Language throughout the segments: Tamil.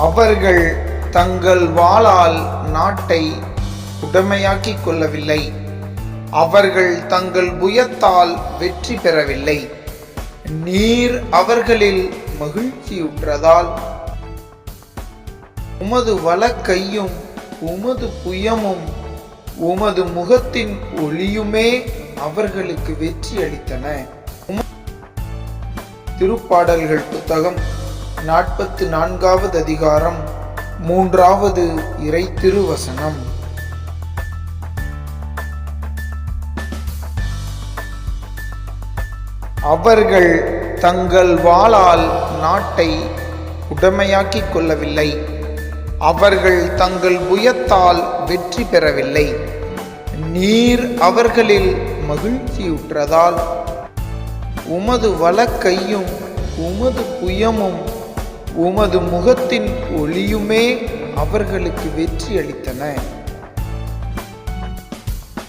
அவர்கள் தங்கள் வாளால் நாட்டை உடைமையாக்கிக் கொள்ளவில்லை. அவர்கள் தங்கள் புயத்தால் வெற்றி பெறவில்லை. நீர் அவர்களில் மகிழ்ச்சியுற்றதால் உமது வலக்கையும் உமது புயமும் உமது முகத்தின் ஒளியுமே அவர்களுக்கு வெற்றி அளித்தன. திருப்பாடல்கள் புத்தகம் 44வது அதிகாரம் 3வது இறை திருவசனம். அவர்கள் தங்கள் வாளால் நாட்டை உடைமையாக்கிக் கொள்ளவில்லை. அவர்கள் தங்கள் புயத்தால் வெற்றி பெறவில்லை. நீர் அவர்களில் மகிழ்ச்சியுற்றதால் உமது வலக்கையும் உமது புயமும் உமது முகத்தின் ஒளியுமே அவர்களுக்கு வெற்றி அளித்தன.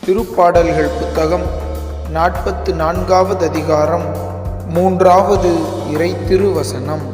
திருப்பாடல்கள் புத்தகம் 44வது அதிகாரம் 3வது இறை திருவசனம்.